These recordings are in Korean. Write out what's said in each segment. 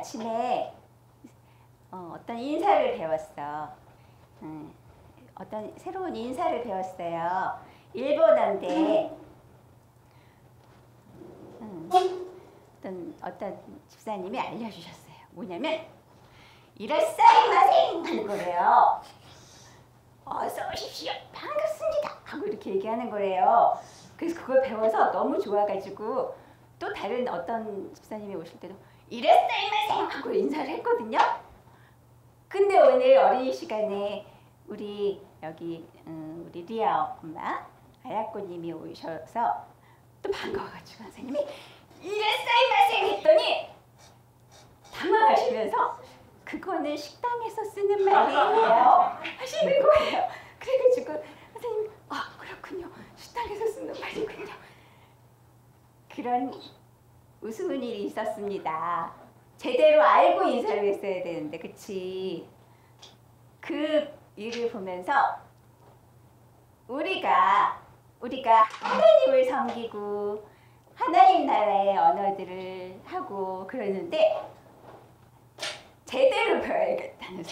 아침에 어떤 인사를 배웠어. 어떤 새로운 인사를 배웠어요. 일본어인데 어떤 집사님이 알려주셨어요. 뭐냐면 이라사이마생 하는 거래요. 어서 오십시오. 반갑습니다. 하고 이렇게 얘기하는 거래요. 그래서 그걸 배워서 너무 좋아가지고 또 다른 어떤 집사님이 오실 때도 이라사이마생 하고 인사를 했거든요. 근데 오늘 어린이 시간에 우리 여기 우리 리아 엄마 아야코님이 오셔서 또 반가워가지고 선생님이 이라사이마생 했더니 당황하시면서 그거는 식당에서 쓰는 말이에요 하시는 거예요. 그래가지고 선생님이 그렇군요. 식당에서 쓰는 말이군요. 그런 우스운 일이 있었습니다. 제대로 알고 인사를 했어야 되는데, 그치? 그 일을 보면서 우리가 하나님을 섬기고 하나님 나라의 언어들을 하고 그러는데 제대로 배워야겠다는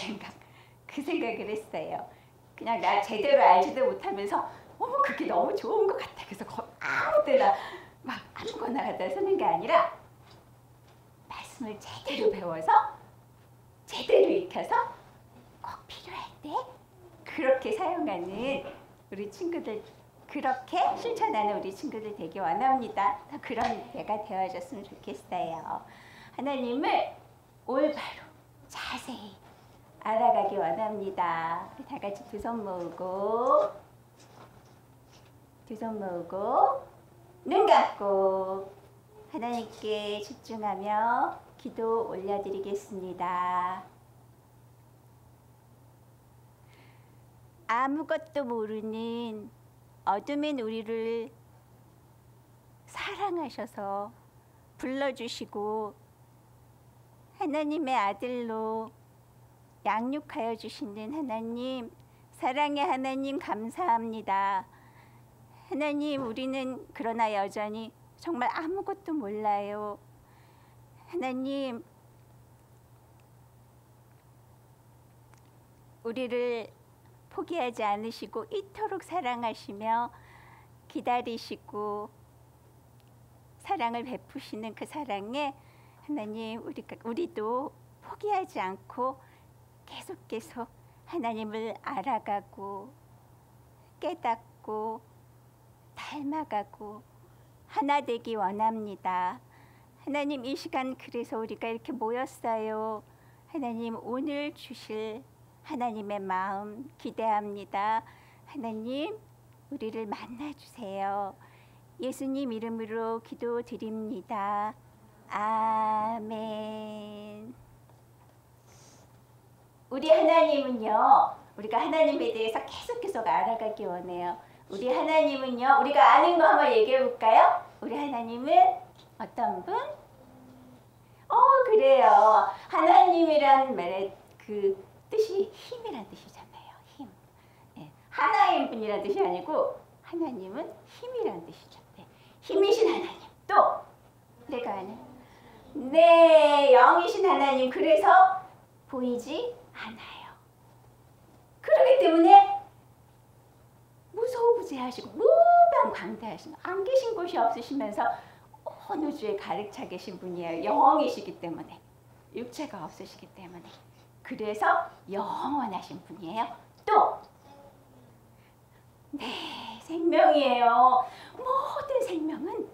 그 생각을 했어요. 그냥 나 제대로 알지도 못하면서 그게 너무 좋은 것 같아. 그래서 아무 때나 막 아무거나 갖다 쓰는 게 아니라 말씀을 제대로 배워서 제대로 익혀서 꼭 필요할 때 그렇게 사용하는 우리 친구들, 그렇게 실천하는 우리 친구들 되게 원합니다. 그런 때가 되어졌으면 좋겠어요. 하나님을 올바로 자세히 알아가기 원합니다. 다 같이 두 손 모으고 눈 감고 하나님께 집중하며 기도 올려드리겠습니다. 아무것도 모르는 어둠인 우리를 사랑하셔서 불러주시고 하나님의 아들로 양육하여 주시는 하나님, 사랑의 하나님 감사합니다. 하나님, 우리는 그러나 여전히 정말 아무것도 몰라요. 하나님, 우리를 포기하지 않으시고 이토록 사랑하시며 기다리시고 사랑을 베푸시는 그 사랑에 하나님, 우리도 포기하지 않고 계속 하나님을 알아가고 깨닫고 닮아가고 하나 되기 원합니다. 하나님, 이 시간 그래서 우리가 이렇게 모였어요. 하나님, 오늘 주실 하나님의 마음 기대합니다. 하나님, 우리를 만나주세요. 예수님 이름으로 기도드립니다. 아멘. 우리 하나님은요, 우리가 하나님에 대해서 계속 알아가기 원해요. 우리 하나님은요, 우리가 아는 거 한번 얘기해 볼까요? 우리 하나님은 어떤 분? 그래요. 하나님이란 말의 그 뜻이 힘이란 뜻이잖아요. 힘. 네. 하나인 분이란 뜻이 아니고 하나님은 힘이란 뜻이죠. 네. 힘이신 하나님. 또 내가 아는 영이신 하나님. 그래서 보이지 않아요. 그렇기 때문에 무소부재하시고 무방광대하시고 안 계신 곳이 없으시면서 온 우주에 가득 차 계신 분이에요. 영이시기 때문에, 육체가 없으시기 때문에. 그래서 영원하신 분이에요. 또 생명이에요. 모든 생명은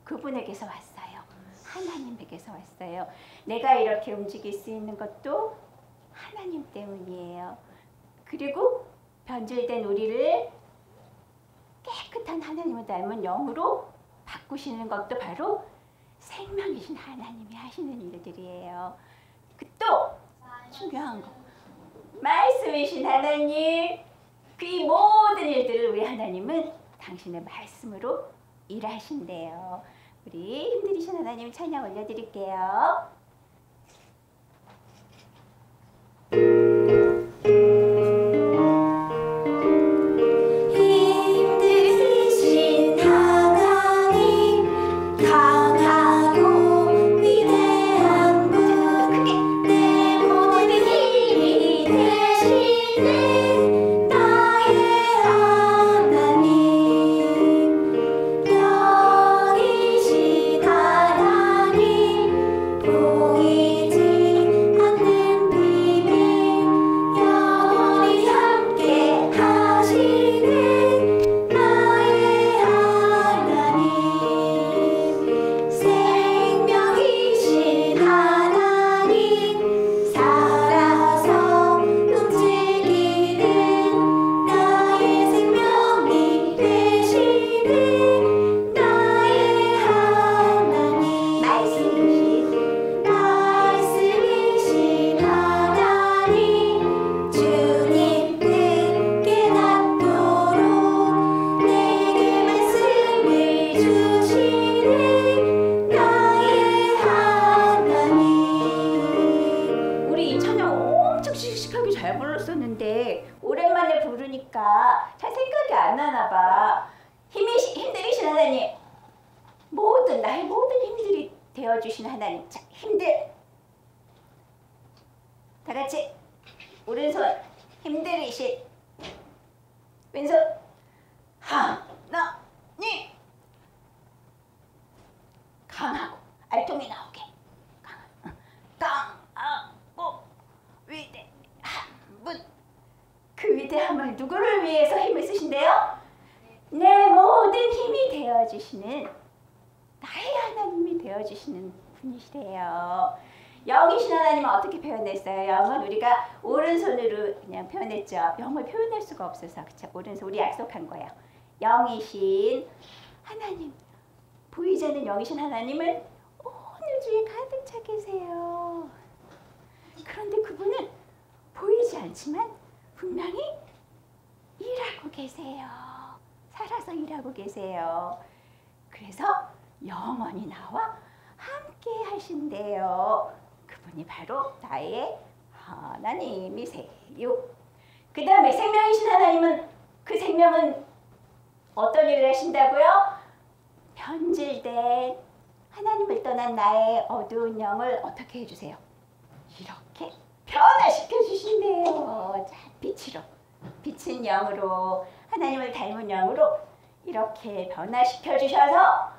그분에게서 왔어요. 하나님에게서 왔어요. 내가 이렇게 움직일 수 있는 것도 하나님 때문이에요. 그리고 변질된 우리를 깨끗한 하나님을 닮은 영으로 바꾸시는 것도 바로 생명이신 하나님이 하시는 일들이에요. 또 중요한 거, 말씀이신 하나님. 그 모든 일들을 우리 하나님은 당신의 말씀으로 일하신대요. 우리 힘들이신 하나님 찬양 올려드릴게요. 강하고 위대한 봐. 잘 생각이 안 나나 봐. 힘들이신 하나님, 나의 모든 힘들이 되어주신 하나님. 자, 힘들. 다 같이 오른손 힘들이신 왼손 하나님. 강하고 알통이 나오게. 강하고 위대한 분. 그 위대함을 누구를 위해서 힘을 쓰신대요? 내 모든 힘이 되어주시는 나의 하나님이 되어주시는 분이시래요. 영이신 하나님은 어떻게 표현했어요? 영은 우리가 오른손으로 그냥 표현했죠. 영을 표현할 수가 없어서 그쵸? 오른손 우리 약속한 거예요. 영이신 하나님, 보이지 않는 영이신 하나님은 온 우주에 가득 차 계세요. 그런데 그분은 보이지 않지만 분명히 일하고 계세요. 살아서 일하고 계세요. 그래서 영원히 나와 함께 하신대요. 그분이 바로 나의 하나님이세요. 그 다음에 생명이신 하나님은, 그 생명은 어떤 일을 하신다고요? 변질된 하나님을 떠난 나의 어두운 영을 어떻게 해주세요? 이렇게 변화시켜 주신대요. 자, 빛으로, 빛은 영으로, 하나님을 닮은 영으로 이렇게 변화시켜 주셔서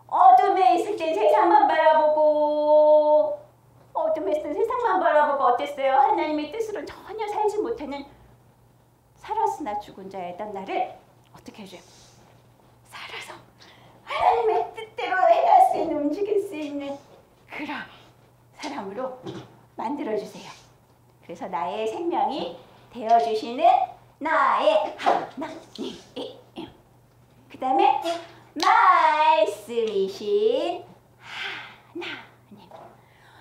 어둠에 있을 땐 세상만 바라보고, 어둠에 있을 땐 세상만 바라보고 어땠어요? 하나님의 뜻으로 전혀 살지 못하는 살았으나 죽은 자였던 나를 어떻게 해줘요? 살아서 하나님의 뜻대로 해갈 수 있는, 움직일 수 있는 그런 사람으로 만들어주세요. 그래서 나의 생명이 되어주시는 나의 하나님. 그 다음에 말씀이신 하나님.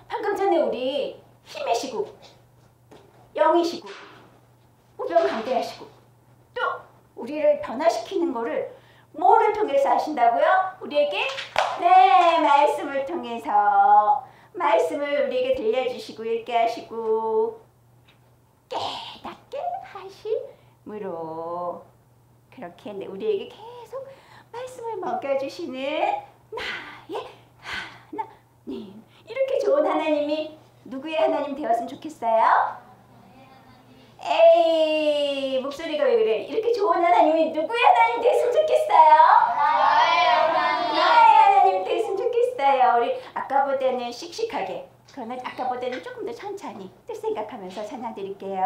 방금 전에 우리 힘이시고 영이시고 우병강대하시고 또 우리를 변화시키는 거를 뭐를 통해서 하신다고요? 우리에게? 네, 말씀을 통해서. 말씀을 우리에게 들려주시고 읽게 하시고 깨닫게 하심으로 그렇게 우리에게 계속 말씀을 먹여주시는 나의 하나님. 이렇게 좋은 하나님이 누구의 하나님 되었으면 좋겠어요? 에이, 목소리가 왜 그래? 이렇게 좋은 하나님이 누구의 하나님 됐으면 좋겠어요? 나의 하나님 됐으면 좋겠어요. 우리 아까보다는 씩씩하게, 그러나 아까보다는 조금 더 천천히 뜻 생각하면서 찬양 드릴게요.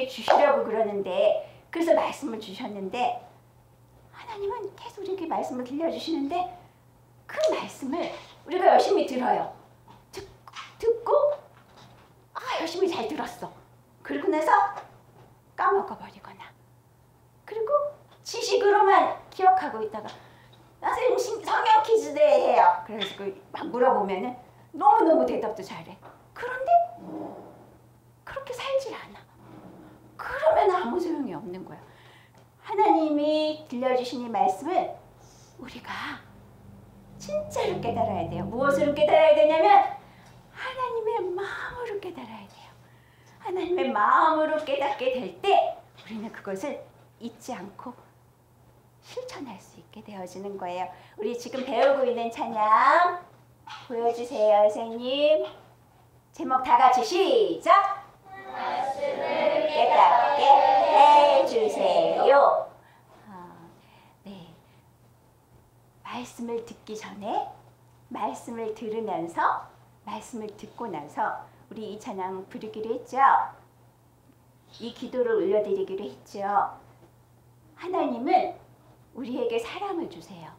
주시라고 그러는데, 그래서 말씀을 주셨는데 하나님은 계속 이렇게 말씀을 들려주시는데 그 말씀을 우리가 열심히 들어요. 듣고 열심히 잘 들었어. 그리고 나서 까먹어버리거나 그리고 지식으로만 기억하고 있다가 선생님 성경 퀴즈대 해요. 그래서 막 물어보면은 너무너무 대답도 잘해. 그런데 그렇게 살질 않아. 그러면 아무 소용이 없는 거야. 하나님이 들려주신 이 말씀을 우리가 진짜로 깨달아야 돼요. 무엇으로 깨달아야 되냐면 하나님의 마음으로 깨달아야 돼요. 하나님의 마음으로 깨닫게 될 때 우리는 그것을 잊지 않고 실천할 수 있게 되어지는 거예요. 우리 지금 배우고 있는 찬양 보여주세요, 선생님. 제목 다 같이 시작! 말씀을 깨닫게 해주세요. 네. 말씀을 듣기 전에 말씀을 들으면서 말씀을 듣고 나서 우리 이 찬양 부르기로 했죠. 이 기도를 올려드리기로 했죠. 하나님은 우리에게 사랑을 주세요.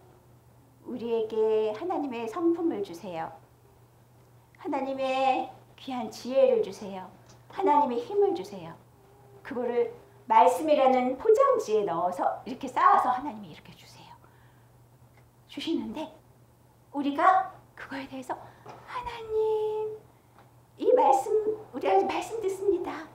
우리에게 하나님의 성품을 주세요. 하나님의 귀한 지혜를 주세요. 하나님의 힘을 주세요. 그거를 말씀이라는 포장지에 넣어서 이렇게 쌓아서 하나님이 이렇게 주세요. 주시는데 우리가 그거에 대해서 하나님 이 말씀 우리가 말씀 듣습니다.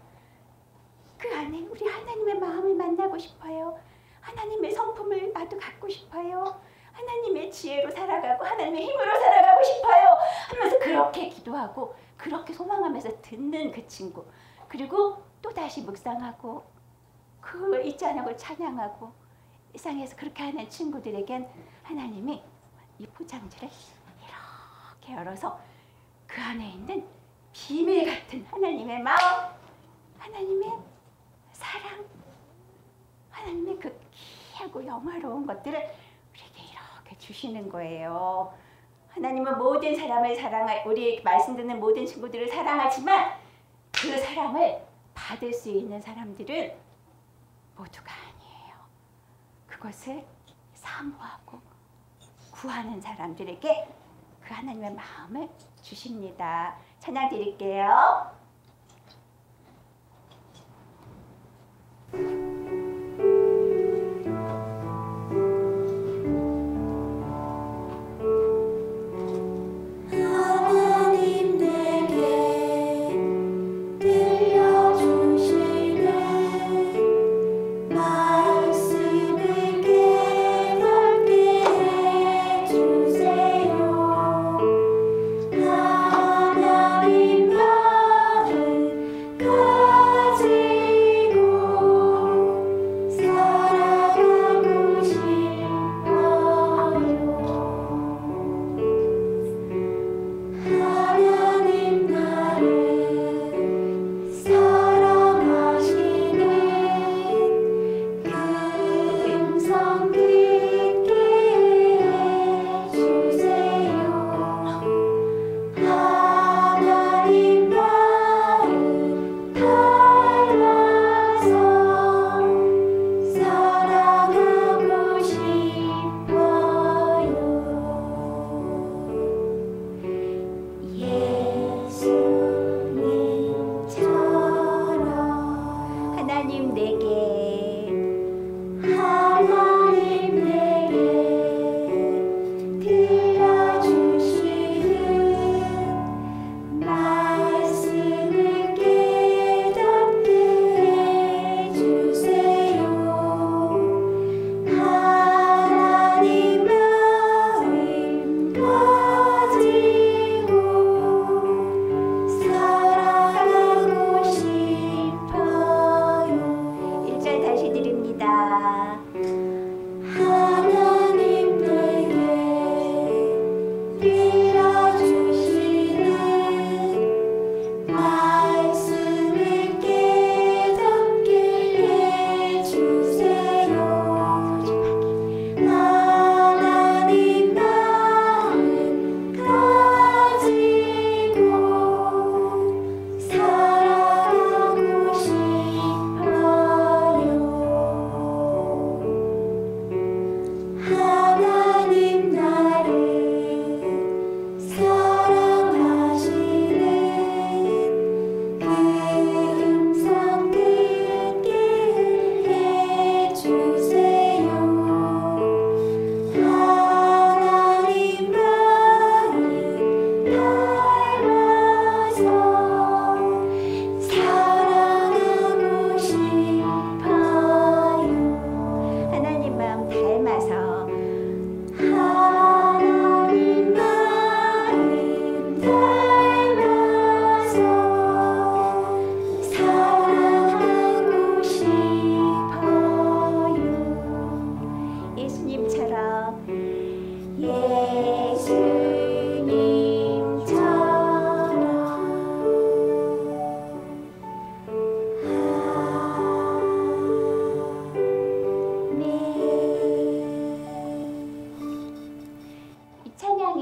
그 안에 우리 하나님의 마음을 만나고 싶어요. 하나님의 성품을 나도 갖고 싶어요. 하나님의 지혜로 살아가고 하나님의 힘으로 살아가고 싶어요 하면서 그렇게 기도하고 그렇게 소망하면서 듣는 그 친구, 그리고 또다시 묵상하고 그걸 잊지 않고 찬양하고 일상에서 그렇게 하는 친구들에겐 하나님이 이 포장지를 이렇게 열어서 그 안에 있는 비밀 같은 하나님의 마음, 하나님의 사랑, 하나님의 그 귀하고 영화로운 것들을 우리에게 이렇게 주시는 거예요. 하나님은 모든 사람을 우리 말씀 듣는 모든 친구들을 사랑하지만 그 사랑을 받을 수 있는 사람들은 모두가 아니에요. 그것을 사모하고 구하는 사람들에게 그 하나님의 마음을 주십니다. 찬양 드릴게요. 하나님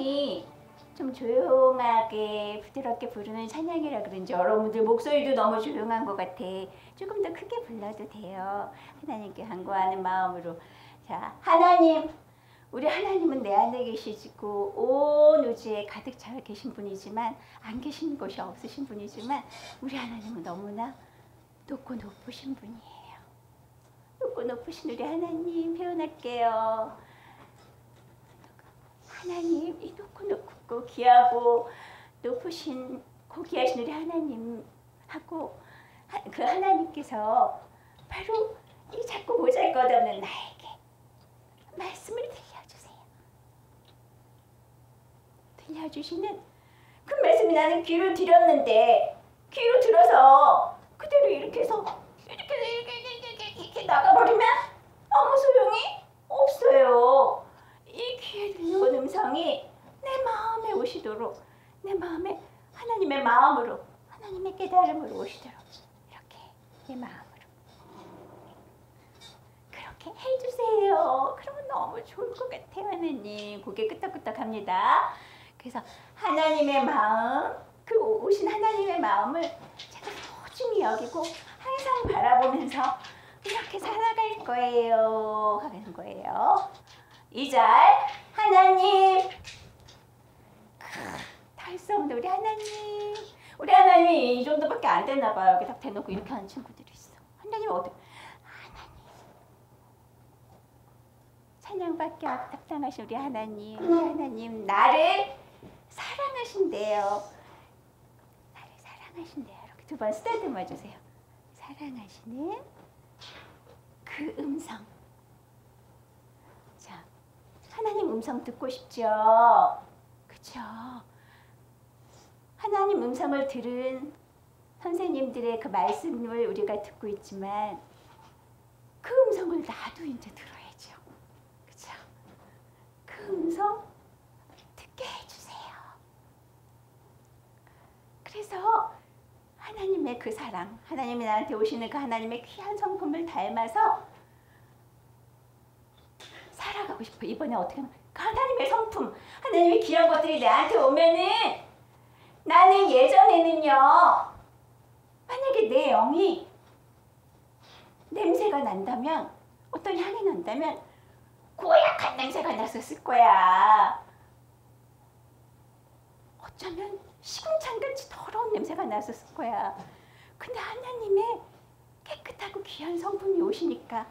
찬양이 좀 조용하게 부드럽게 부르는 찬양이라 그런지 여러분들 목소리도 너무 조용한 것 같아. 조금 더 크게 불러도 돼요. 하나님께 간구하는 마음으로. 자, 하나님, 우리 하나님은 내 안에 계시고 온 우주에 가득 차 계신 분이지만 안 계신 곳이 없으신 분이지만 우리 하나님은 너무나 높고 높으신 분이에요. 높고 높으신 우리 하나님 표현할게요. 하나님, 이 높고 높고 귀하고 높으신 고귀하신 우리 하나님하고 그 하나님께서 바로 이 작고 보잘것없는 나에게 말씀을 들려주세요. 들려주시는 그 말씀이 나는 귀로 들였는데 귀로 들어서 그대로 이렇게 해서 이렇게 나가버리면 아무 소용이 없어요. 이 귀에 들려온 음성이 내 마음에 오시도록 내 마음에 하나님의 마음으로 하나님의 깨달음으로 오시도록 이렇게 내 마음으로 그렇게 해주세요. 그러면 너무 좋을 것 같아요. 하나님 고개 끄덕끄덕합니다. 그래서 하나님의 마음 그 오신 하나님의 마음을 제가 소중히 여기고 항상 바라보면서 이렇게 살아갈 거예요 하는 거예요. 2절 하나님 다 할 수 없는 우리 하나님 우리 하나님이 이 정도밖에 안 되나 봐요. 이렇게 딱 대놓고 이렇게 하는 친구들이 있어. 하나님 어떻게 하나님 찬양밖에 합당하신 우리 하나님 나를 사랑하신대요. 나를 사랑하신대요. 이렇게 두 번 쓰다듬어 주세요. 사랑하시는 그 음성. 자, 하나님 음성 듣고 싶죠? 그쵸? 하나님 음성을 들은 선생님들의 그 말씀을 우리가 듣고 있지만 그 음성을 나도 이제 들어야죠. 그쵸? 그 음성 듣게 해주세요. 그래서 하나님의 그 사랑, 하나님이 나한테 오시는 그 하나님의 귀한 성품을 닮아서 살아가고 싶어. 이번에 어떻게 하면 그 하나님의 성품, 하나님의 귀한 것들이 나한테 오면은 나는 예전에는요 만약에 내 영이 냄새가 난다면 어떤 향이 난다면 고약한 냄새가 났었을 거야. 어쩌면 시궁창같이 더러운 냄새가 났었을 거야. 근데 하나님의 깨끗하고 귀한 성품이 오시니까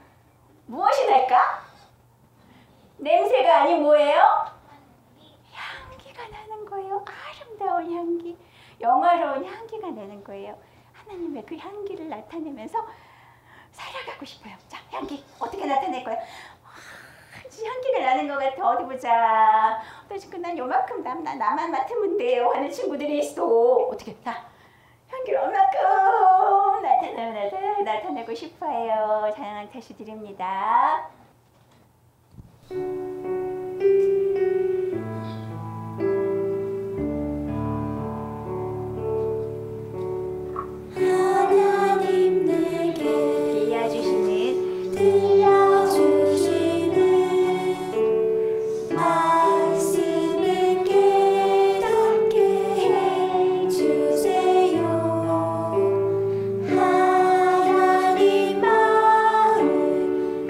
무엇이 날까? 냄새가 아닌 뭐예요? 향기가 나는 거예요. 아름다운 향기, 영화로운 향기가 나는 거예요. 하나님의 그 향기를 나타내면서 살아가고 싶어요. 자, 향기 어떻게 나타낼 거야? 향기가 나는 것 같아. 어디 보자. 어떤 친구 난 요만큼 나만 맡으면 돼요 하는 친구들이 있어. 어떻게? 자, 향기를 얼마큼 나타내고 싶어요. 찬양 다시 드립니다. 하나님 내게 들려주시는 말씀을 깨닫게 해주세요. 하나님 마음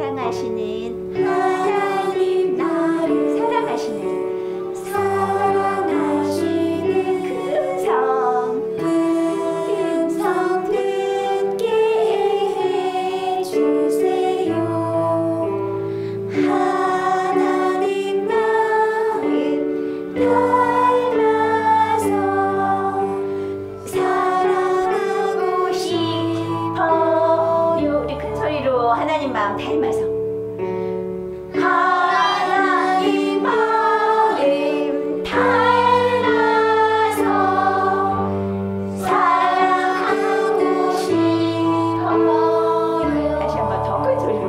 사랑하시는 하나님 나를 사랑하시는 그 음성 듣게 해주세요. 하나님 마음 닮아서 사랑하고 싶어요. 우리 큰 소리로 하나님 마음 닮아서 하나님 마음 닮아서 사랑하고 싶어요. 다시 한번 더 큰 소리로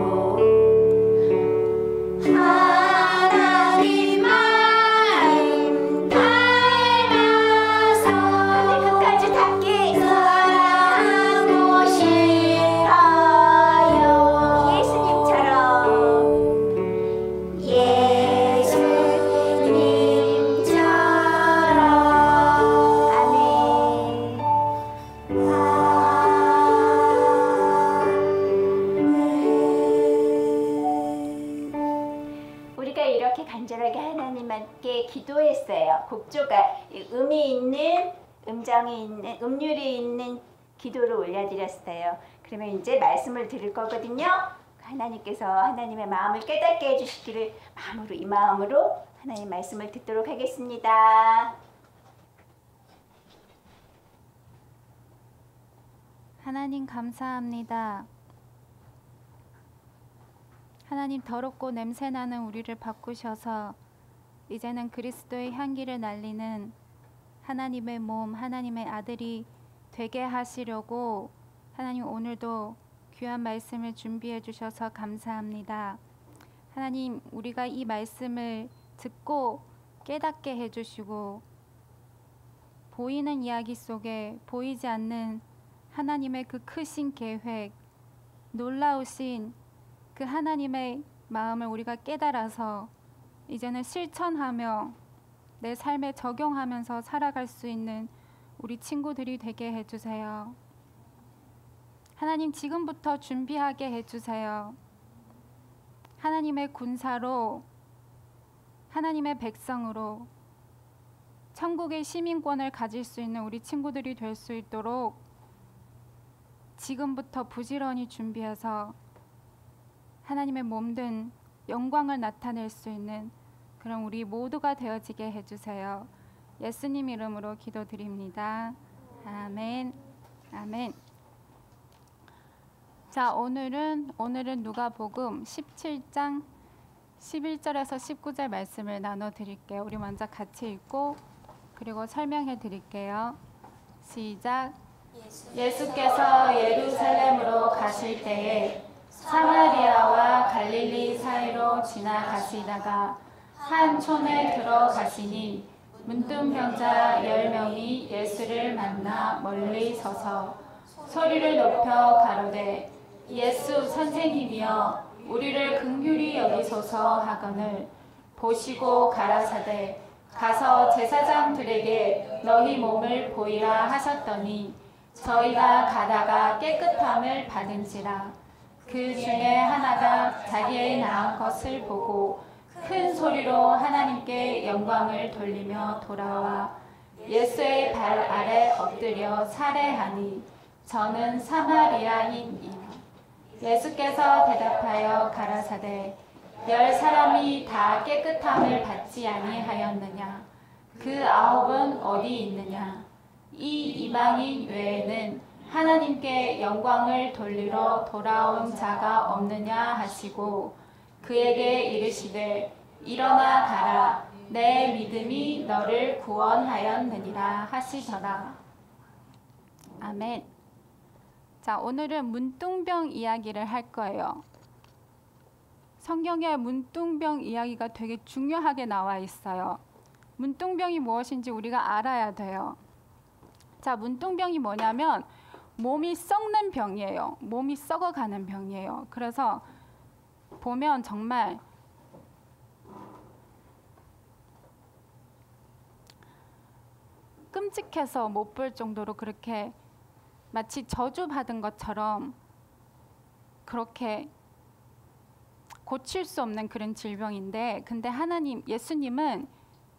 하나님 마음 닮아서 하늘 끝까지 닿게 사랑하고 싶어요. 예수님처럼 우리가 이렇게 간절하게 하나님께 기도했어요. 곡조가 음이 있는, 음정이 있는, 음률이 있는 기도를 올려드렸어요. 그러면 이제 말씀을 드릴 거거든요. 하나님께서 하나님의 마음을 깨닫게 해주시기를 마음으로, 이 마음으로 하나님 말씀을 듣도록 하겠습니다. 하나님 감사합니다. 하나님 더럽고 냄새나는 우리를 바꾸셔서 이제는 그리스도의 향기를 날리는 하나님의 몸, 하나님의 아들이 되게 하시려고 하나님 오늘도 귀한 말씀을 준비해 주셔서 감사합니다. 하나님, 우리가 이 말씀을 듣고 깨닫게 해주시고 보이는 이야기 속에 보이지 않는 하나님의 그 크신 계획, 놀라우신 그 하나님의 마음을 우리가 깨달아서 이제는 실천하며 내 삶에 적용하면서 살아갈 수 있는 우리 친구들이 되게 해주세요. 하나님, 지금부터 준비하게 해주세요. 하나님의 군사로, 하나님의 백성으로 천국의 시민권을 가질 수 있는 우리 친구들이 될 수 있도록 지금부터 부지런히 준비해서 하나님의 몸된 영광을 나타낼 수 있는 그런 우리 모두가 되어지게 해주세요. 예수님 이름으로 기도드립니다. 아멘. 아멘. 자, 오늘은 누가복음 17장 11절에서 19절 말씀을 나눠 드릴게요. 우리 먼저 같이 읽고 그리고 설명해 드릴게요. 시작. 예수께서 예루살렘으로 가실 때에 사마리아와 갈릴리 사이로 지나가시다가 한 촌에 들어가시니 문둥병자 10명이 예수를 만나 멀리 서서 소리를 높여 가로되 예수 선생님이여 우리를 긍휼히 여기소서 하거늘 보시고 가라사대 가서 제사장들에게 너희 몸을 보이라 하셨더니 저희가 가다가 깨끗함을 받은지라. 그 중에 하나가 자기의 나은 것을 보고 큰 소리로 하나님께 영광을 돌리며 돌아와 예수의 발 아래 엎드려 살해하니 저는 사마리아인이라. 예수께서 대답하여 가라사대 10사람이 다 깨끗함을 받지 아니하였느냐? 그 9은 어디 있느냐? 이 이방인 외에는 하나님께 영광을 돌리러 돌아온 자가 없느냐 하시고 그에게 이르시되 일어나 가라 내 믿음이 너를 구원하였느니라 하시더라. 아멘. 자, 오늘은 문둥병 이야기를 할 거예요. 성경에 문둥병 이야기가 되게 중요하게 나와 있어요. 문둥병이 무엇인지 우리가 알아야 돼요. 자, 문둥병이 뭐냐면 몸이 썩는 병이에요. 몸이 썩어가는 병이에요. 그래서 보면 정말 끔찍해서 못 볼 정도로 그렇게 마치 저주받은 것처럼 그렇게 고칠 수 없는 그런 질병인데, 근데 하나님, 예수님은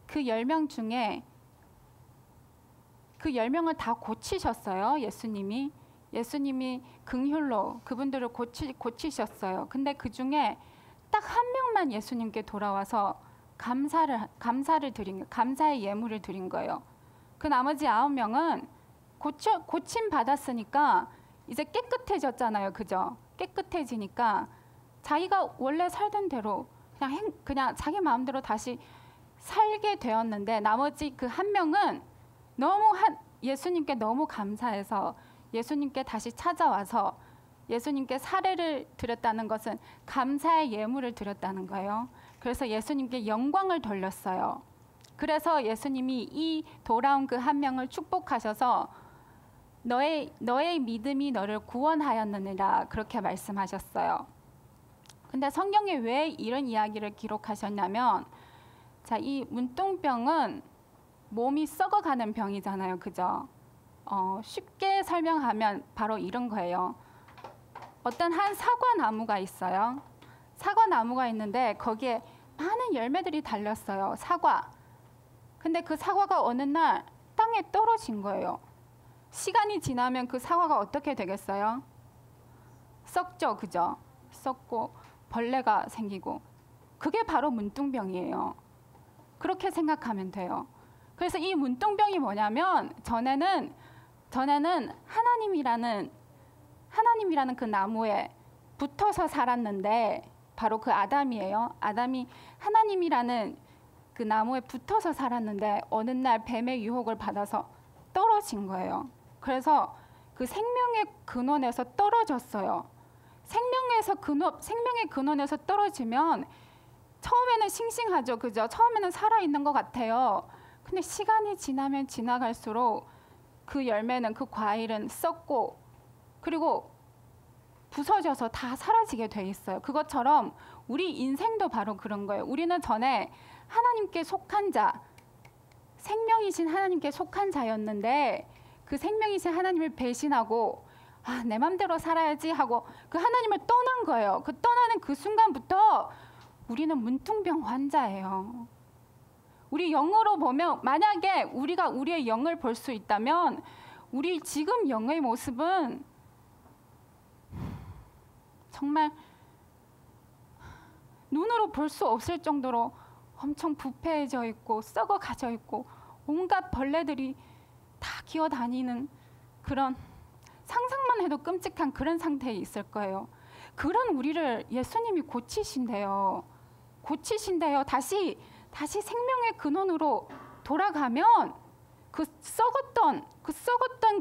그 10명 중에 그 10명을 다 고치셨어요. 예수님이 긍휼로 그분들을 고치셨어요. 근데 그 중에 딱 한 명만 예수님께 돌아와서 감사를 드린 거예요. 감사의 예물을 드린 거예요. 그 나머지 9명은 고침 받았으니까 이제 깨끗해졌잖아요. 그죠? 깨끗해지니까 자기가 원래 살던 대로 그냥 자기 마음대로 다시 살게 되었는데, 나머지 그 한 명은 예수님께 너무 감사해서 예수님께 다시 찾아와서 예수님께 사례를 드렸다는 것은 감사의 예물을 드렸다는 거예요. 그래서 예수님께 영광을 돌렸어요. 그래서 예수님이 이 돌아온 그 한 명을 축복하셔서 너의 믿음이 너를 구원하였느니라, 그렇게 말씀하셨어요. 근데 성경에 왜 이런 이야기를 기록하셨냐면, 자, 이 문둥병은 몸이 썩어가는 병이잖아요. 그죠? 쉽게 설명하면 바로 이런 거예요. 어떤 한 사과나무가 있어요. 사과나무가 있는데 거기에 많은 열매들이 달렸어요. 사과. 근데 그 사과가 어느 날 땅에 떨어진 거예요. 시간이 지나면 그 사과가 어떻게 되겠어요? 썩죠. 그죠? 썩고 벌레가 생기고. 그게 바로 문둥병이에요. 그렇게 생각하면 돼요. 그래서 이 문둥병이 뭐냐면, 전에는 하나님이라는 그 나무에 붙어서 살았는데, 바로 그 아담이에요. 아담이 하나님이라는 그 나무에 붙어서 살았는데 어느 날 뱀의 유혹을 받아서 떨어진 거예요. 그래서 그 생명의 근원에서 떨어졌어요. 생명의 근원에서 떨어지면 처음에는 싱싱하죠. 그죠? 처음에는 살아있는 것 같아요. 근데 시간이 지나면 지나갈수록 그 열매는, 그 과일은 썩고 그리고 부서져서 다 사라지게 돼 있어요. 그것처럼 우리 인생도 바로 그런 거예요. 우리는 전에 하나님께 속한 자, 생명이신 하나님께 속한 자였는데, 그 생명이신 하나님을 배신하고 내 맘대로 살아야지 하고 그 하나님을 떠난 거예요. 그 떠나는 그 순간부터 우리는 문둥병 환자예요. 우리 영으로 보면, 만약에 우리가 우리의 영을 볼 수 있다면 우리 지금 영의 모습은 정말 눈으로 볼 수 없을 정도로 엄청 부패해져 있고 썩어가져 있고 온갖 벌레들이 다 기어다니는 그런, 상상만 해도 끔찍한 그런 상태에 있을 거예요. 그런 우리를 예수님이 고치신대요. 다시 생명의 근원으로 돌아가면 그 썩었던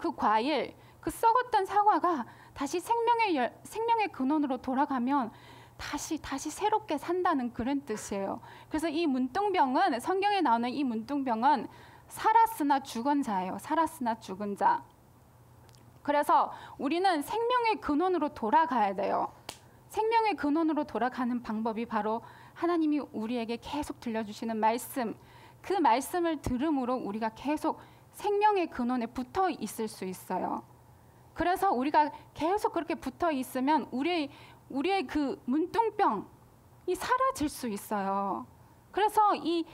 그 과일, 그 썩었던 사과가 다시 생명의 근원으로 돌아가면 다시 새롭게 산다는 그런 뜻이에요. 그래서 이 문둥병은, 성경에 나오는 이 문둥병은 살았으나 죽은 자예요. 살았으나 죽은 자. 그래서 우리는 생명의 근원으로 돌아가야 돼요. 생명의 근원으로 돌아가는 방법이 바로 하나님이 우리에게 계속 들려주시는 말씀, 그 말씀을 들음으로 우리가 계속 생명의 근원에 붙어 있을 수 있어요. 그래서 우리가 계속 그렇게 붙어 있으면 우리의 그 문둥병이 사라질 수 있어요. 그래서 이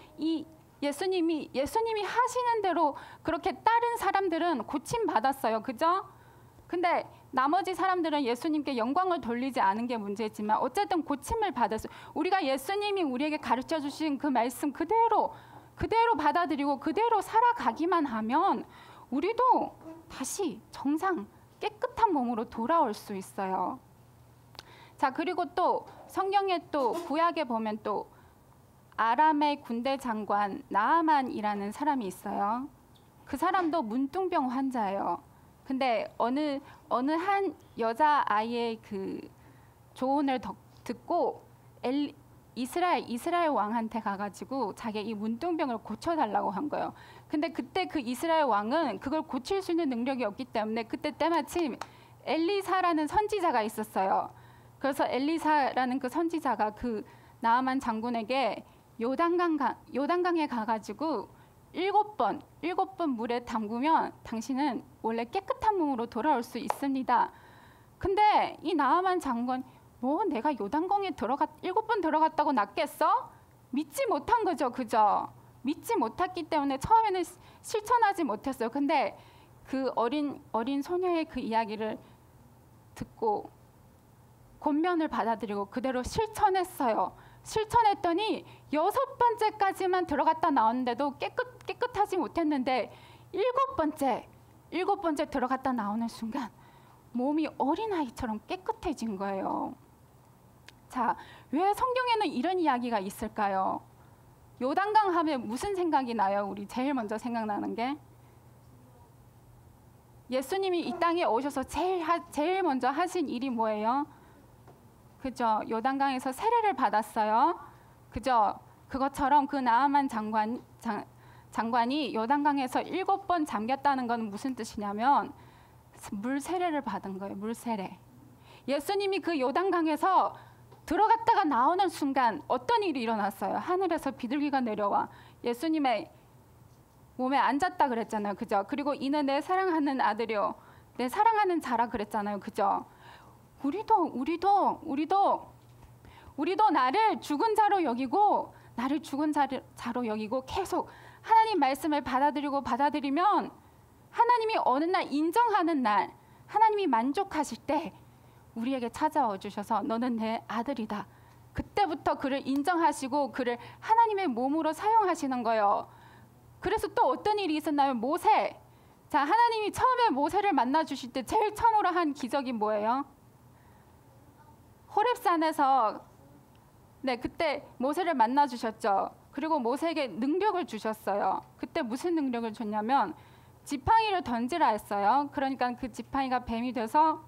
예수님이 하시는 대로 그렇게 다른 사람들은 고침 받았어요. 그죠? 근데 나머지 사람들은 예수님께 영광을 돌리지 않은 게 문제지만 어쨌든 고침을 받았어요. 우리가 예수님이 우리에게 가르쳐 주신 그 말씀 그대로 받아들이고 그대로 살아가기만 하면 우리도 다시 정상 깨끗한 몸으로 돌아올 수 있어요. 자, 그리고 또 성경에 또 구약에 보면 또 아람의 군대 장관 나아만이라는 사람이 있어요. 그 사람도 문둥병 환자예요. 근데 어느 한 여자 아이의 그 조언을 듣고 이스라엘 왕한테 가가지고 자기 이 문둥병을 고쳐달라고 한 거예요. 근데 그때 그 이스라엘 왕은 그걸 고칠 수 있는 능력이 없기 때문에 그때 때마침 엘리사라는 선지자가 있었어요. 그래서 엘리사라는 그 선지자가 그 나아만 장군에게 요단강에 가가지고 7번 물에 담그면 당신은 원래 깨끗한 몸으로 돌아올 수 있습니다. 근데 이 나아만 장군, 왜 7번이나 물에 담그는 거예요? 7번이나 물에 담그면 당신은 원래 깨끗한 몸으로 돌아올 수 있습니다. 근데 이 나아만 장군, 왜 7번이나 물에 담그는 거예요? 7번이나 물에 담그면 당신은 원래 깨끗한 몸으로 돌아올 수 있습니다. 근데 이 나아만 장군 뭐 내가 요단강에 7번 들어갔다고 낫겠어? 믿지 못한 거죠, 그죠? 믿지 못했기 때문에 처음에는 실천하지 못했어요. 근데 그 어린 소녀의 그 이야기를 듣고 권면을 받아들이고 그대로 실천했어요. 실천했더니 6번째까지만 들어갔다 나왔는데도 깨끗하지 못했는데 7번째 들어갔다 나오는 순간 몸이 어린아이처럼 깨끗해진 거예요. 자, 왜 성경에는 이런 이야기가 있을까요? 요단강 하면 무슨 생각이 나요? 우리 제일 먼저 생각나는 게 예수님이 이 땅에 오셔서 제일 먼저 하신 일이 뭐예요? 그죠? 요단강에서 세례를 받았어요. 그죠? 그것처럼 그 나아만 장관이 요단강에서 7번 잠겼다는 건 무슨 뜻이냐면 물 세례를 받은 거예요. 물 세례. 예수님이 그 요단강에서 들어갔다가 나오는 순간 어떤 일이 일어났어요? 하늘에서 비둘기가 내려와 예수님의 몸에 앉았다 그랬잖아요. 그죠? 그리고 이는 내 사랑하는 아들이요, 내 사랑하는 자라 그랬잖아요. 그죠? 우리도 나를 죽은 자로 여기고 계속 하나님 말씀을 받아들이면 하나님이 어느 날 인정하는 날, 하나님이 만족하실 때 우리에게 찾아와 주셔서 너는 내 아들이다. 그때부터 그를 인정하시고 그를 하나님의 몸으로 사용하시는 거예요. 그래서 또 어떤 일이 있었나요? 모세. 자, 하나님이 처음에 모세를 만나 주실 때 제일 처음으로 한 기적이 뭐예요? 호렙산에서 그때 모세를 만나 주셨죠. 그리고 모세에게 능력을 주셨어요. 그때 무슨 능력을 줬냐면 지팡이를 던지라 했어요. 그러니까 그 지팡이가 뱀이 돼서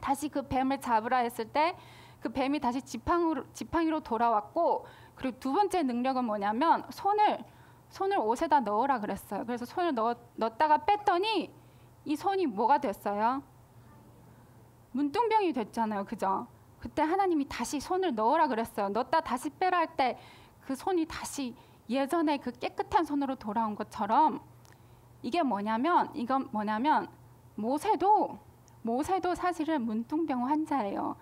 다시 그 뱀을 잡으라 했을 때 그 뱀이 다시 지팡이로 돌아왔고, 그리고 두 번째 능력은 뭐냐면 손을 옷에다 넣으라 그랬어요. 그래서 손을 넣었다가 뺐더니 이 손이 뭐가 됐어요? 문둥병이 됐잖아요. 그죠? 그때 하나님이 다시 손을 넣으라 그랬어요. 넣었다 다시 빼라 할 때 그 손이 다시 예전에 그 깨끗한 손으로 돌아온 것처럼 이건 뭐냐면 모세도 사실은 문둥병 환자예요.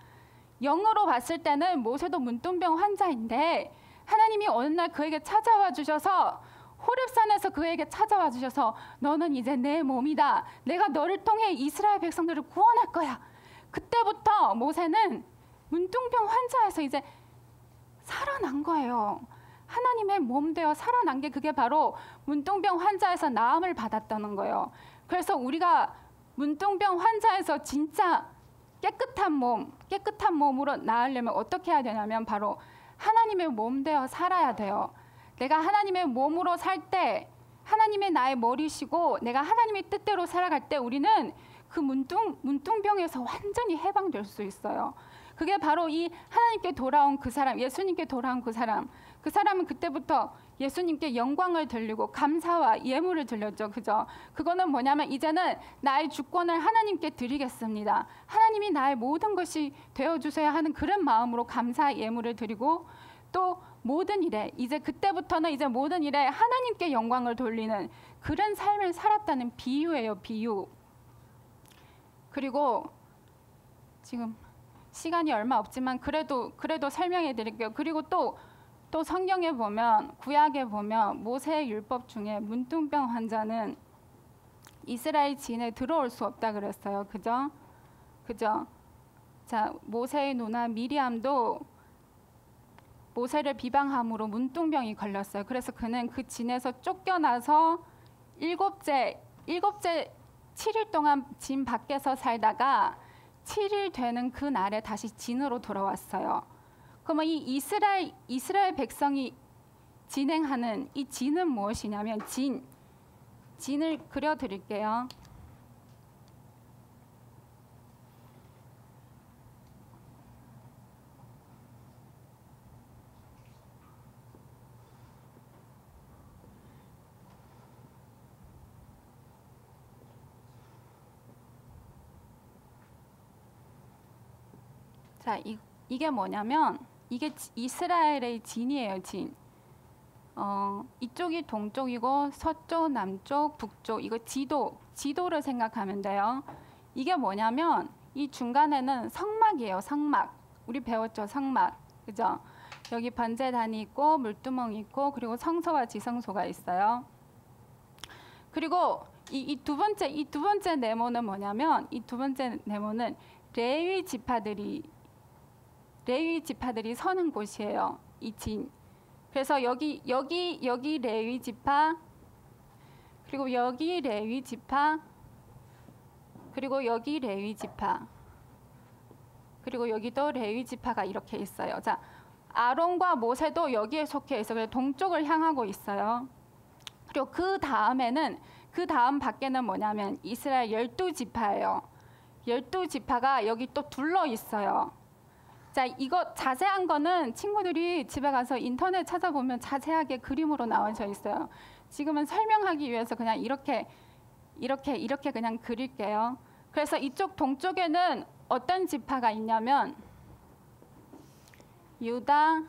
영으로 봤을 때는 모세도 문둥병 환자인데 하나님이 어느 날 그에게 찾아와 주셔서 호렙산에서 그에게 찾아와 주셔서 너는 이제 내 몸이다. 내가 너를 통해 이스라엘 백성들을 구원할 거야. 그때부터 모세는 문둥병 환자에서 이제 살아난 거예요. 하나님의 몸 되어 살아난 게 그게 바로 문둥병 환자에서 나음을 받았다는 거예요. 그래서 우리가 문둥병 환자에서 진짜 깨끗한 몸으로 나으려면 어떻게 해야 되냐면 바로 하나님의 몸 되어 살아야 돼요. 내가 하나님의 몸으로 살 때 하나님의 나의 머리시고 내가 하나님의 뜻대로 살아갈 때 우리는 그 문둥병에서 완전히 해방될 수 있어요. 그게 바로 이 하나님께 돌아온 그 사람, 예수님께 돌아온 그 사람은 그때부터 예수님께 영광을 돌리고 감사와 예물을 드렸죠. 그죠? 그거는 뭐냐면 이제는 나의 주권을 하나님께 드리겠습니다. 하나님이 나의 모든 것이 되어주셔야 하는 그런 마음으로 감사 예물을 드리고 또 모든 일에 이제 그때부터는 이제 모든 일에 하나님께 영광을 돌리는 그런 삶을 살았다는 비유예요. 비유. 그리고 지금 시간이 얼마 없지만 그래도 설명해 드릴게요. 그리고 또 성경에 보면 구약에 보면 모세의 율법 중에 문둥병 환자는 이스라엘 진에 들어올 수 없다 그랬어요. 그죠? 자, 모세의 누나 미리암도 모세를 비방함으로 문둥병이 걸렸어요. 그래서 그는 그 진에서 쫓겨나서 일곱째 7일 동안 진 밖에서 살다가 7일 되는 그 날에 다시 진으로 돌아왔어요. 그러면 이 이스라엘 백성이 진행하는 이 진은 무엇이냐면 진을 그려드릴게요. 자, 이게 뭐냐면 이게 이스라엘의 진이에요. 진. 이쪽이 동쪽이고 서쪽, 남쪽, 북쪽 이거 지도를 생각하면 돼요. 이게 뭐냐면 이 중간에는 성막이에요. 성막. 우리 배웠죠. 성막. 그죠? 여기 번제단이 있고 물두멍이 있고 그리고 성소와 지성소가 있어요. 그리고 이 두 번째 네모는 뭐냐면 이 두 번째 네모는 레위 지파들이 서는 곳이에요. 이 진. 그래서 여기 레위 지파, 그리고 여기 레위 지파, 그리고 여기 레위 지파, 그리고 여기도 레위 지파가 이렇게 있어요. 자, 아론과 모세도 여기에 속해 있어요. 그래서 동쪽을 향하고 있어요. 그리고 그 다음 밖에는 뭐냐면 이스라엘 12지파예요. 12지파가 여기 또 둘러 있어요. 자, 이거 자세한 거는 친구들이 집에 가서 인터넷 찾아보면 자세하게 그림으로 나와져 있어요. 지금은 설명하기 위해서 그냥 이렇게 그냥 그릴게요. 그래서 이쪽 동쪽에는 어떤 지파가 있냐면 유다,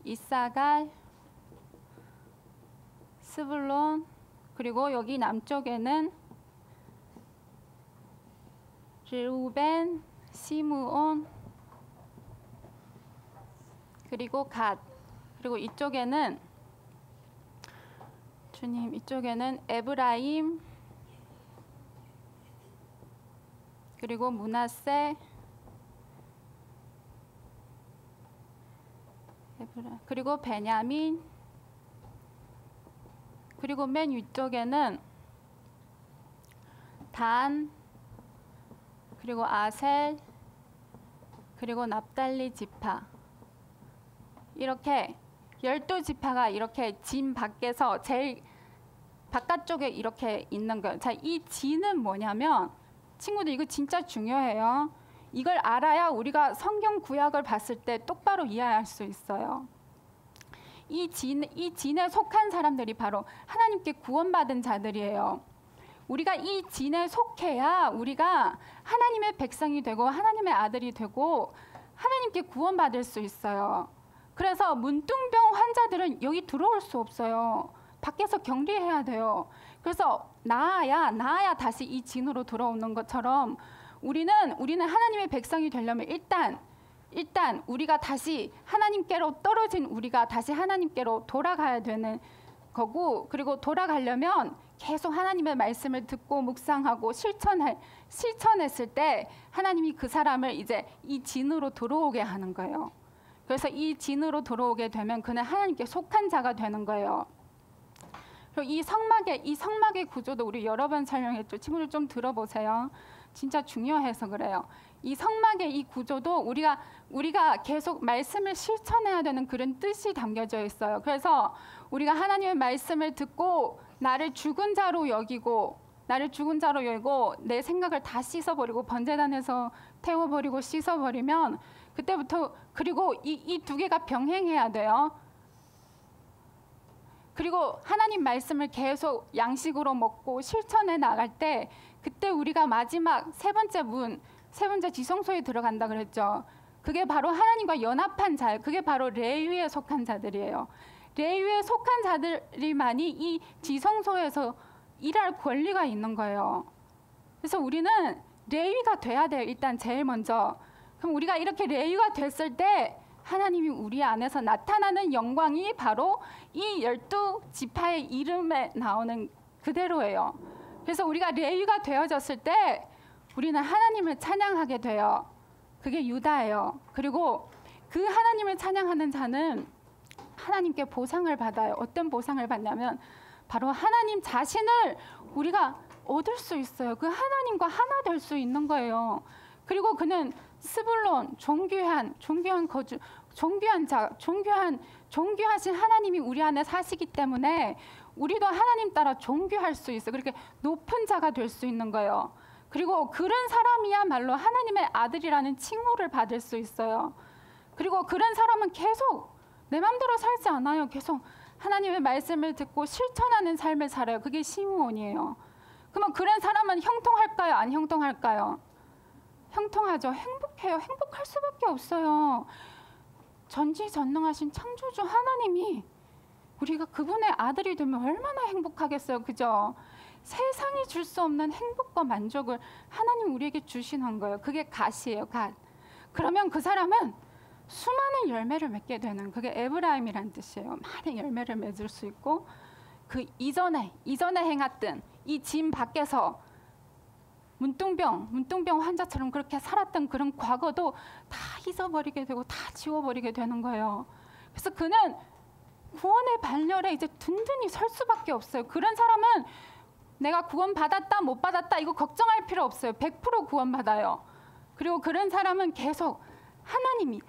이사갈, 스불론, 그리고 여기 남쪽에는 르우벤, 시므온, 그리고 갓, 그리고 이쪽에는 주님 이쪽에는 에브라임, 그리고 므낫세, 그리고 베냐민, 그리고 맨 위쪽에는 단, 그리고 아셀, 그리고 납달리 지파. 이렇게 12지파가 이렇게 진 밖에서 제일 바깥쪽에 이렇게 있는 거예요. 자, 이 진은 뭐냐면 친구들 이거 진짜 중요해요. 이걸 알아야 우리가 성경 구약을 봤을 때 똑바로 이해할 수 있어요. 이 진에 속한 사람들이 바로 하나님께 구원받은 자들이에요. 우리가 이 진에 속해야 우리가 하나님의 백성이 되고 하나님의 아들이 되고 하나님께 구원받을 수 있어요. 그래서 문둥병 환자들은 여기 들어올 수 없어요. 밖에서 격리해야 돼요. 그래서 나아야 다시 이 진으로 들어오는 것처럼 우리는 하나님의 백성이 되려면 일단 우리가 다시 하나님께로 떨어진 우리가 다시 하나님께로 돌아가야 되는 거고, 그리고 돌아가려면 계속 하나님의 말씀을 듣고 묵상하고 실천했을 때 하나님이 그 사람을 이제 이 진으로 들어오게 하는 거예요. 그래서 이 진으로 들어오게 되면 그는 하나님께 속한 자가 되는 거예요. 그리고 이 성막의 구조도 우리 여러 번 설명했죠. 친구들 좀 들어보세요. 진짜 중요해서 그래요. 이 성막의 이 구조도 우리가 계속 말씀을 실천해야 되는 그런 뜻이 담겨져 있어요. 그래서 우리가 하나님의 말씀을 듣고 나를 죽은 자로 여기고 내 생각을 다 씻어버리고 번제단에서 태워버리고 씻어버리면 그때부터, 그리고 이 두 개가 병행해야 돼요. 그리고 하나님 말씀을 계속 양식으로 먹고 실천해 나갈 때 그때 우리가 마지막 세 번째 지성소에 들어간다 그랬죠. 그게 바로 하나님과 연합한 자, 그게 바로 레위에 속한 자들이에요. 레위에 속한 자들이만이 이 지성소에서 일할 권리가 있는 거예요. 그래서 우리는 레위가 돼야 돼요. 일단 제일 먼저. 그럼 우리가 이렇게 레위가 됐을 때 하나님이 우리 안에서 나타나는 영광이 바로 이 12지파의 이름에 나오는 그대로예요. 그래서 우리가 레위가 되어졌을 때 우리는 하나님을 찬양하게 돼요. 그게 유다예요. 그리고 그 하나님을 찬양하는 자는 하나님께 보상을 받아요. 어떤 보상을 받냐면 바로 하나님 자신을 우리가 얻을 수 있어요. 그 하나님과 하나 될 수 있는 거예요. 그리고 그는 스불론, 존귀한 존귀하신 하나님이 우리 안에 사시기 때문에 우리도 하나님 따라 존귀할 수 있어요. 그렇게 높은 자가 될 수 있는 거예요. 그리고 그런 사람이야말로 하나님의 아들이라는 칭호를 받을 수 있어요. 그리고 그런 사람은 계속 내 마음대로 살지 않아요. 계속 하나님의 말씀을 듣고 실천하는 삶을 살아요. 그게 시므온이에요. 그러면 그런 사람은 형통할까요? 안 형통할까요? 형통하죠. 행복해요. 행복할 수밖에 없어요. 전지전능하신 창조주 하나님이 우리가 그분의 아들이 되면 얼마나 행복하겠어요. 그죠? 세상이 줄 수 없는 행복과 만족을 하나님 우리에게 주시는 거예요. 그게 갓이에요. 갓. 그러면 그 사람은 수많은 열매를 맺게 되는, 그게 에브라임이란 뜻이에요. 많은 열매를 맺을 수 있고, 그 이전에 행했던 이 짐 밖에서 문둥병 환자처럼 그렇게 살았던 그런 과거도 다 잊어버리게 되고 다 지워버리게 되는 거예요. 그래서 그는 구원의 발열에 이제 든든히 설 수밖에 없어요. 그런 사람은 내가 구원 받았다 못 받았다 이거 걱정할 필요 없어요. 100% 구원 받아요. 그리고 그런 사람은 계속 하나님이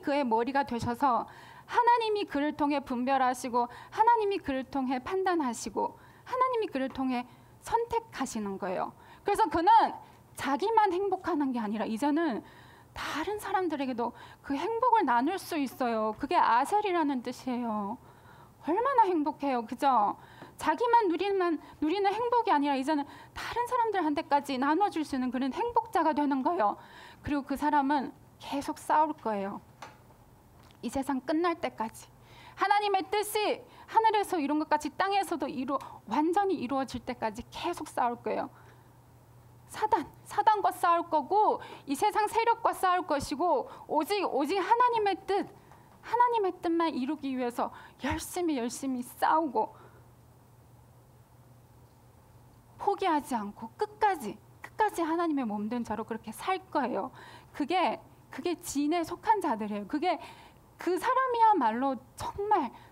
그의 머리가 되셔서 하나님이 그를 통해 분별하시고 하나님이 그를 통해 판단하시고 하나님이 그를 통해 선택하시는 거예요. 그래서 그는 자기만 행복하는 게 아니라 이제는 다른 사람들에게도 그 행복을 나눌 수 있어요. 그게 아셀이라는 뜻이에요. 얼마나 행복해요. 그죠? 자기만 누리는 행복이 아니라 이제는 다른 사람들한테까지 나눠줄 수 있는 그런 행복자가 되는 거예요. 그리고 그 사람은 계속 싸울 거예요. 이 세상 끝날 때까지. 하나님의 뜻이 하늘에서 이룬 것까지 땅에서도 완전히 이루어질 때까지 계속 싸울 거예요. 사단과 싸울 거고 이 세상 세력과 싸울 것이고 오직 하나님의 뜻만 이루기 위해서 열심히 싸우고 포기하지 않고 끝까지 하나님의 몸된 자로 그렇게 살 거예요. 그게 진에 속한 자들이에요. 그 사람이야말로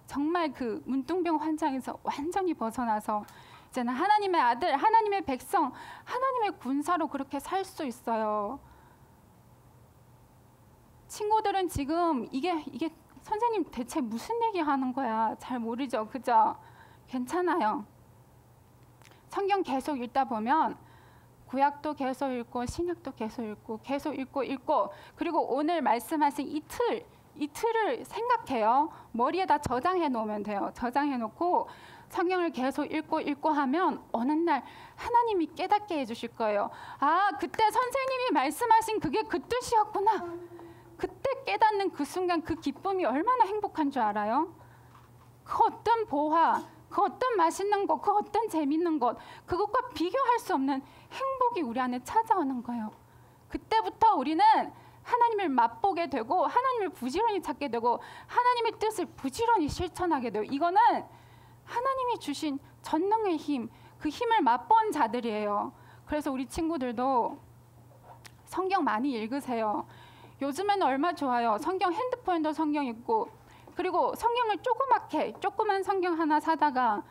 정말 그 문둥병 환장에서 완전히 벗어나서 이제는 하나님의 아들, 하나님의 백성, 하나님의 군사로 그렇게 살 수 있어요. 친구들은 지금 이게 선생님 대체 무슨 얘기 하는 거야? 잘 모르죠, 그죠? 괜찮아요. 성경 계속 읽다 보면 구약도 계속 읽고 신약도 계속 읽고 그리고 오늘 말씀하신 이 틀을 생각해요. 머리에다 저장해 놓으면 돼요. 저장해 놓고 성경을 계속 읽고 하면 어느 날 하나님이 깨닫게 해주실 거예요. 아, 그때 선생님이 말씀하신 그게 그 뜻이었구나. 그때 깨닫는 그 순간 그 기쁨이 얼마나 행복한 줄 알아요? 그 어떤 보화, 그 어떤 맛있는 것, 그 어떤 재밌는 것, 그것과 비교할 수 없는 행복이 우리 안에 찾아오는 거예요. 그때부터 우리는 하나님을 맛보게 되고 하나님을 부지런히 찾게 되고 하나님의 뜻을 부지런히 실천하게 돼요. 이거는 하나님이 주신 전능의 힘, 그 힘을 맛본 자들이에요. 그래서 우리 친구들도 성경 많이 읽으세요. 요즘에는 얼마 좋아요. 성경 핸드폰에도 성경 있고 그리고 성경을 조그만 성경 하나 사다가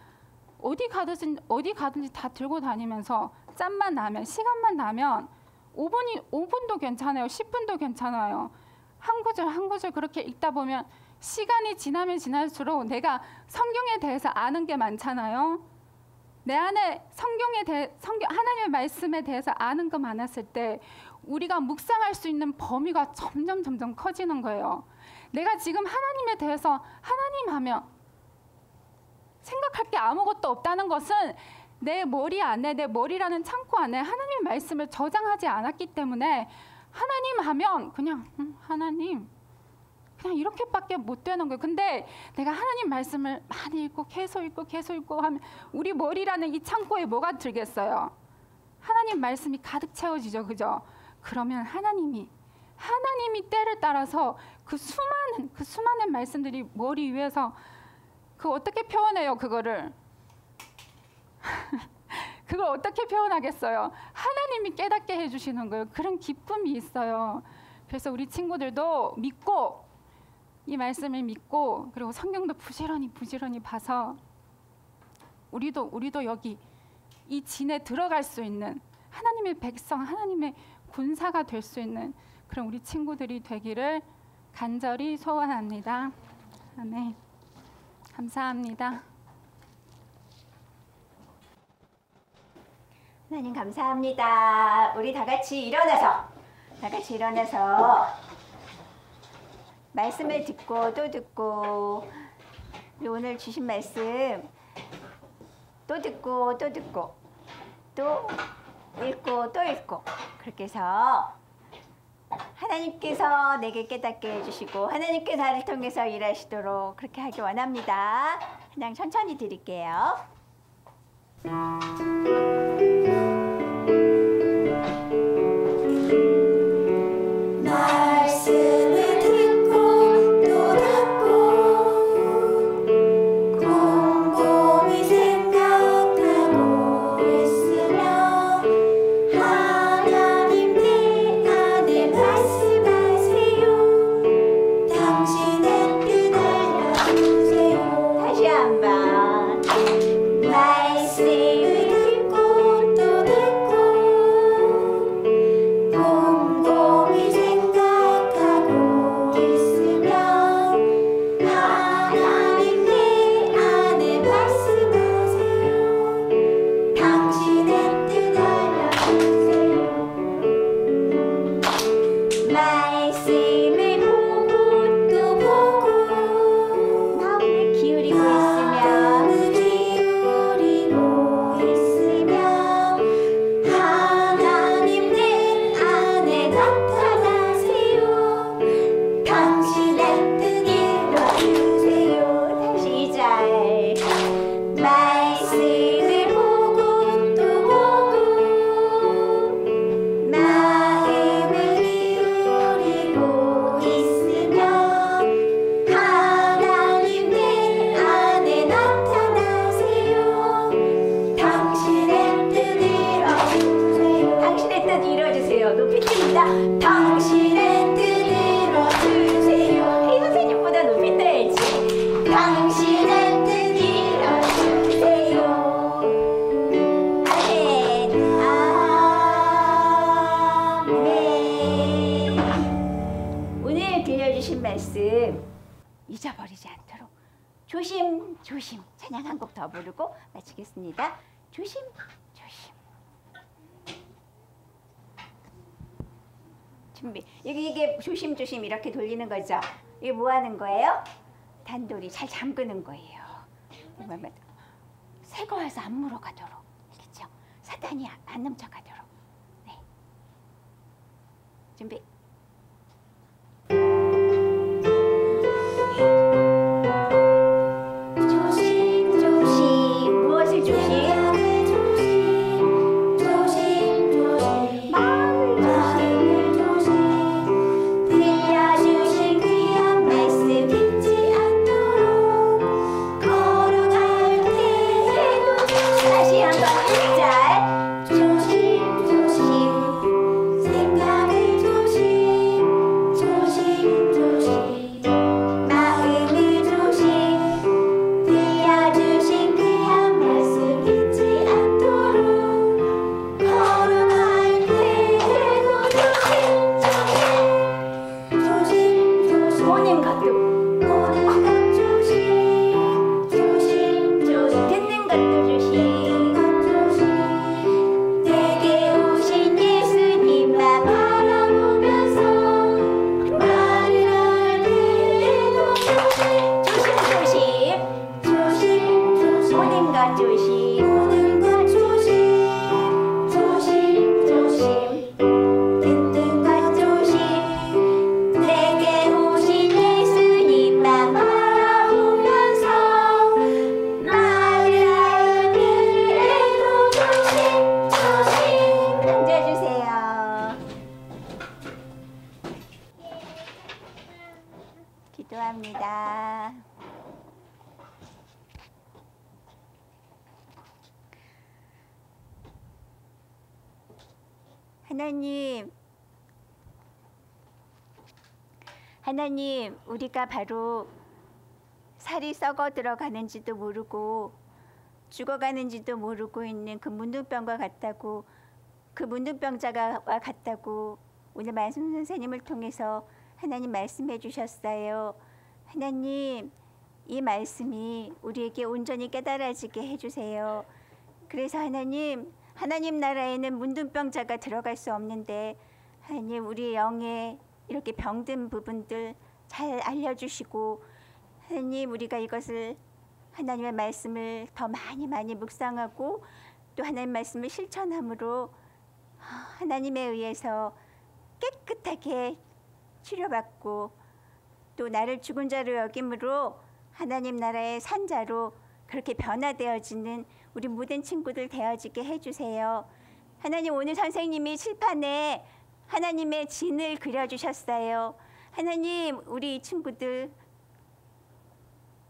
어디 가든지 다 들고 다니면서 짬만 나면 시간만 나면 5분도 괜찮아요. 10분도 괜찮아요. 한 구절 그렇게 읽다 보면 시간이 지나면 지날수록 내가 성경에 대해서 아는 게 많잖아요. 내 안에 하나님의 말씀에 대해서 아는 거 많았을 때 우리가 묵상할 수 있는 범위가 점점 커지는 거예요. 내가 지금 하나님에 대해서 하나님 하면 생각할 게 아무것도 없다는 것은 내 머리 안에, 내 머리라는 창고 안에 하나님의 말씀을 저장하지 않았기 때문에 하나님 하면 그냥 하나님 그냥 이렇게밖에 못 되는 거예요. 근데 내가 하나님 말씀을 많이 읽고 계속 읽고 하면 우리 머리라는 이 창고에 뭐가 들겠어요? 하나님 말씀이 가득 채워지죠. 그죠? 그러면 하나님이 때를 따라서 그 수많은 말씀들이 머리 위에서 어떻게 표현해요? 그걸 어떻게 표현하겠어요? 하나님이 깨닫게 해주시는 거예요. 그런 기쁨이 있어요. 그래서 우리 친구들도 믿고 이 말씀을 믿고 그리고 성경도 부지런히 봐서 우리도 여기 이 진에 들어갈 수 있는 하나님의 백성, 하나님의 군사가 될 수 있는 그런 우리 친구들이 되기를 간절히 소원합니다. 아멘. 감사합니다. 하나님 감사합니다. 우리 다 같이 일어나서 말씀을 듣고 또 듣고 오늘 주신 말씀 또 듣고 또 읽고 또 읽고 그렇게 해서 하나님께서 내게 깨닫게 해주시고 하나님께서 나를 통해서 일하시도록 그렇게 하기 원합니다. 그냥 천천히 드릴게요. 날 당신의 뜻 알려주세요. 다시 한번. 말씀을 듣고 또 듣고 곰곰이 생각하고 있으면 하나님 내 안에 말씀하세요. 당신의 뜻 알려주세요. 말씀을 보고 또 보고 마음을 기울이고 있으면 마음을 기울이고 있으면 하나님 내 안에 나타나세요. 당신의 뜻 이뤄주세요. 다시 이 절. 말씀을 보고 또 보고 마음을 기울이고 있으면 하나님 내 안에 나타나세요. 당신의 뜻 이뤄주세요. 당신의 뜻 이루어주세요. 높이 뜹니다. 당신의 뜻 이뤄주세요. 이 선생님보다 높이 떠야지. 당신의 뜻 이뤄주세요. 아멘. 아멘. 오늘 들려주신 말씀 잊어버리지 않도록 조심 조심 찬양 한 곡 더 부르고 마치겠습니다. 조심 조심. 준비. 이게 조심 조심 이렇게 돌리는 거죠. 이게 뭐 하는 거예요? 단돌이 잘 잠그는 거예요. 새가 와서 안 물어가도록. 알겠죠? 사탄이 안 넘쳐가도록. 네. 준비. 조심 조심. 무엇을 조심? 생각을 조심 조심 조심 마음을 조심 들려주신 귀한 말씀 잊지 않도록 걸어갈 때에도 다시 한번 1절. 조심 조심 생각을 조심 조심 조심 마음을 조심 들려주신 귀한 말씀 잊지 않도록 걸어갈 때에도 조심 조심 보는 것도 보는 것 조심 조심 조심 듣는 것도 조심. 조심 내게 오신 예수님만 바라보면서 말을 할 때에도 조심 조심. 조심 조심 보는 것 조심. 보는 것 조심 조심 조심 듣는 것 조심 내게 오신 예수님만 바라보면서 말을 할 때에도 조심 조심 앉아주세요. 기도합니다. 하나님, 우리가 바로 살이 썩어 들어가는지도 모르고 죽어가는지도 모르고 있는 그 문둥병과 같다고, 그 문둥병자와 같다고 오늘 말씀 선생님을 통해서 하나님 말씀해 주셨어요. 하나님, 이 말씀이 우리에게 온전히 깨달아지게 해주세요. 그래서 하나님 나라에는 문둥병자가 들어갈 수 없는데, 하나님 우리 영에 이렇게 병든 부분들 잘 알려주시고, 하나님 우리가 이것을 하나님의 말씀을 더 많이 묵상하고 또 하나님 말씀을 실천함으로 하나님에 의해서 깨끗하게 치료받고 또 나를 죽은 자로 여김으로 하나님 나라의 산자로 그렇게 변화되어지는 우리 모든 친구들 되어지게 해주세요. 하나님, 오늘 선생님이 칠판에 하나님의 진을 그려주셨어요. 하나님, 우리 이 친구들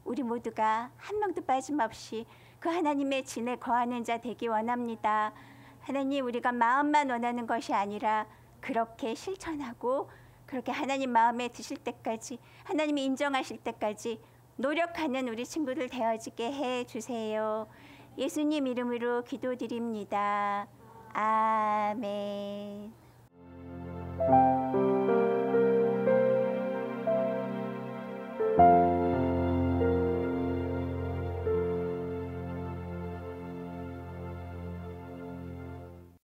우리 모두가 한 명도 빠짐없이 그 하나님의 진에 거하는 자 되기 원합니다. 하나님, 우리가 마음만 원하는 것이 아니라 그렇게 실천하고 그렇게 하나님 마음에 드실 때까지, 하나님이 인정하실 때까지 노력하는 우리 친구들 되어지게 해 주세요. 예수님 이름으로 기도드립니다. 아멘.